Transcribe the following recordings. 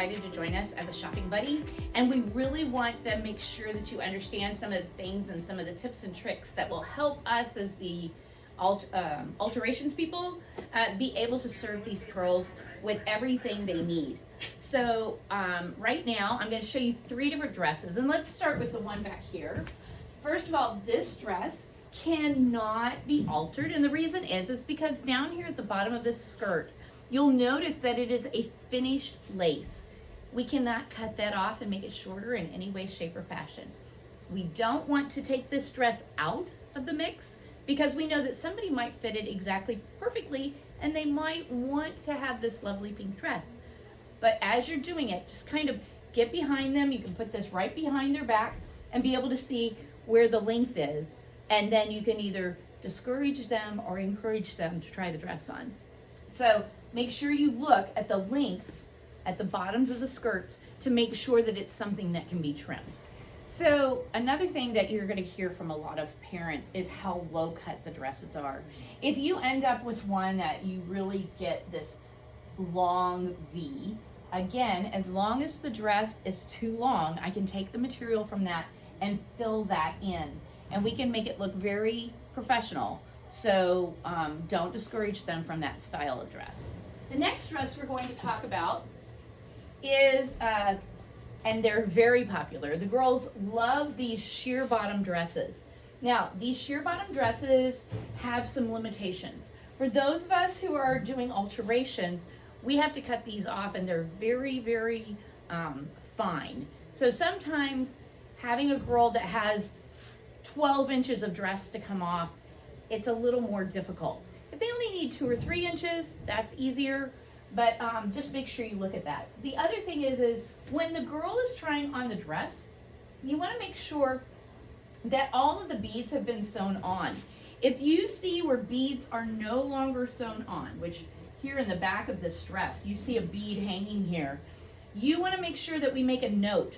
excited to join us as a shopping buddy, and we really want to make sure that you understand some of the things and some of the tips and tricks that will help us as the alterations people be able to serve these girls with everything they need. So right now I'm going to show you 3 different dresses, and let's start with the one back here. First of all, this dress cannot be altered, and the reason is because down here at the bottom of this skirt, you'll notice that it is a finished lace. We cannot cut that off and make it shorter in any way, shape, or fashion. We don't want to take this dress out of the mix because we know that somebody might fit it exactly perfectly and they might want to have this lovely pink dress. But as you're doing it, just kind of get behind them. You can put this right behind their back and be able to see where the length is. And then you can either discourage them or encourage them to try the dress on. So make sure you look at the lengths at the bottoms of the skirts to make sure that it's something that can be trimmed. So another thing that you're going to hear from a lot of parents is how low cut the dresses are. If you end up with one that you really get this long V, again, as long as the dress is too long, I can take the material from that and fill that in, and we can make it look very professional. So don't discourage them from that style of dress. The next dress we're going to talk about is, and they're very popular. The girls love these sheer bottom dresses. Now, these sheer bottom dresses have some limitations. For those of us who are doing alterations, we have to cut these off, and they're very, very fine. So sometimes having a girl that has 12 inches of dress to come off, it's a little more difficult. If they only need 2 or 3 inches, that's easier, but just make sure you look at that. The other thing is when the girl is trying on the dress, you want to make sure that all of the beads have been sewn on. If you see where beads are no longer sewn on, which here in the back of this dress, you see a bead hanging here, you want to make sure that we make a note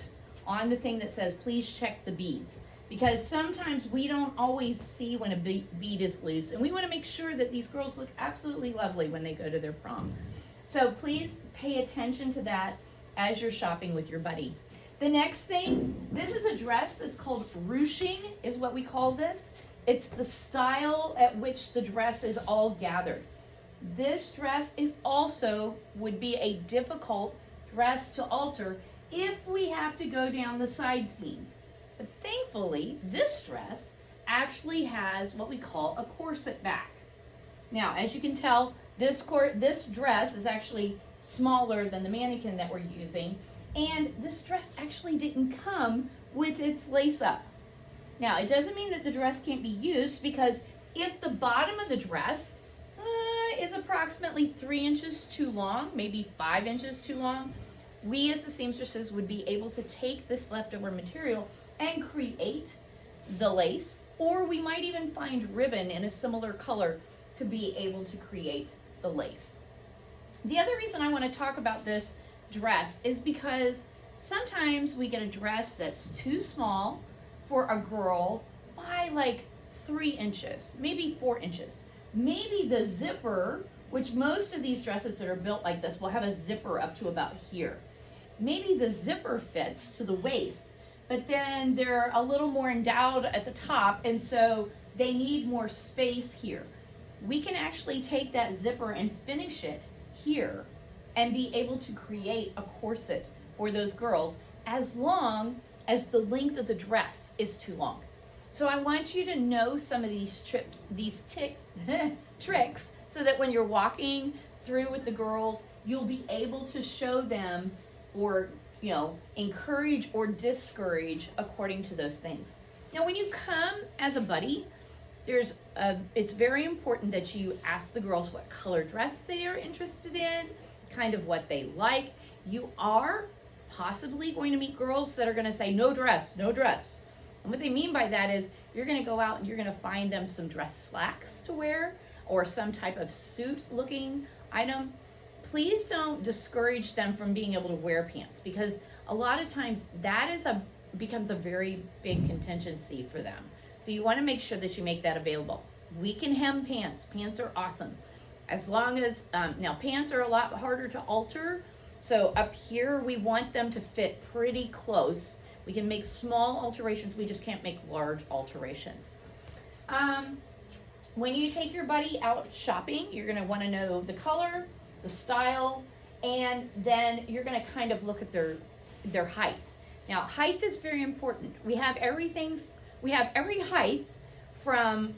on the thing that says, please check the beads. Because sometimes we don't always see when a bead is loose, and we want to make sure that these girls look absolutely lovely when they go to their prom. So please pay attention to that as you're shopping with your buddy. The next thing, this is a dress that's called ruching, is what we call this. It's the style at which the dress is all gathered. This dress is also would be a difficult dress to alter if we have to go down the side seams. But thankfully, this dress actually has what we call a corset back. Now, as you can tell, this dress is actually smaller than the mannequin that we're using, and this dress actually didn't come with its lace up. Now, it doesn't mean that the dress can't be used, because if the bottom of the dress is approximately 3 inches too long, maybe 5 inches too long, we as the seamstresses would be able to take this leftover material and create the lace, or we might even find ribbon in a similar color to be able to create the lace. The other reason I want to talk about this dress is because sometimes we get a dress that's too small for a girl by like 3 inches, maybe 4 inches. Maybe the zipper, which most of these dresses that are built like this will have a zipper up to about here. Maybe the zipper fits to the waist, but then they're a little more endowed at the top, and so they need more space here. We can actually take that zipper and finish it here and be able to create a corset for those girls as long as the length of the dress is too long. So I want you to know some of these tricks so that when you're walking through with the girls, you'll be able to show them or encourage or discourage according to those things. Now, when you come as a buddy, it's very important that you ask the girls what color dress they are interested in, kind of what they like. You are possibly going to meet girls that are going to say, no dress, no dress. And what they mean by that is you're going to go out and you're going to find them some dress slacks to wear or some type of suit looking item. Please don't discourage them from being able to wear pants, because a lot of times that becomes a very big contingency for them. So you want to make sure that you make that available. We can hem pants. Pants are awesome. As long as, now pants are a lot harder to alter So up here, we want them to fit pretty close. We can make small alterations, we just can't make large alterations. When you take your buddy out shopping, you're gonna wanna know the color, the style, and then you're gonna kind of look at their height. Now, height is very important. We have every height from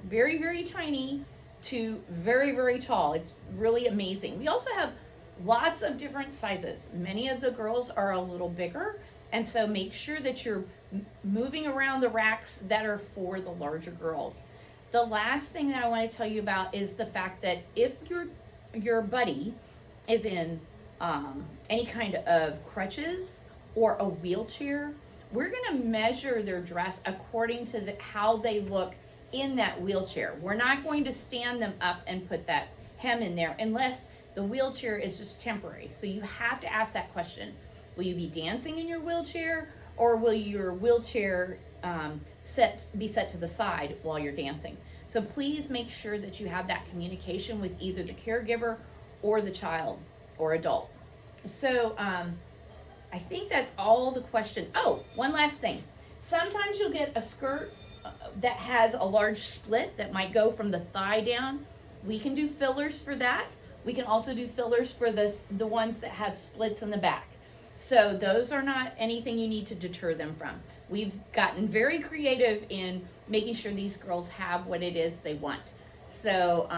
very, very tiny to very, very tall. It's really amazing. We also have lots of different sizes. Many of the girls are a little bigger, and so make sure that you're moving around the racks that are for the larger girls. The last thing that I want to tell you about is the fact that if your buddy is in any kind of crutches or a wheelchair, we're going to measure their dress according to how they look in that wheelchair. We're not going to stand them up and put that hem in there unless the wheelchair is just temporary. So you have to ask that question. Will you be dancing in your wheelchair, or will your wheelchair be set to the side while you're dancing? So please make sure that you have that communication with either the caregiver or the child or adult. So I think that's all the questions. Oh, one last thing. Sometimes you'll get a skirt that has a large split that might go from the thigh down. We can do fillers for that. We can also do fillers for the ones that have splits in the back. So those are not anything you need to deter them from. We've gotten very creative in making sure these girls have what it is they want. So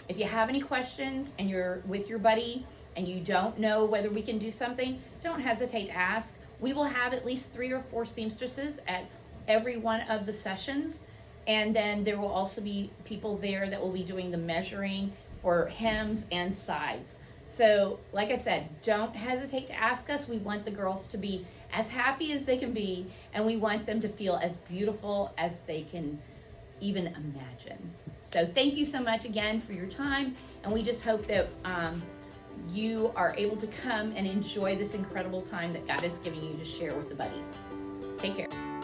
if you have any questions and you're with your buddy and you don't know whether we can do something, don't hesitate to ask. We will have at least 3 or 4 seamstresses at every one of the sessions. And then there will also be people there that will be doing the measuring for hems and sides. So like I said, don't hesitate to ask us. We want the girls to be as happy as they can be, and we want them to feel as beautiful as they can even imagine. So thank you so much again for your time, and we just hope that you are able to come and enjoy this incredible time that God is giving you to share with the buddies. Take care.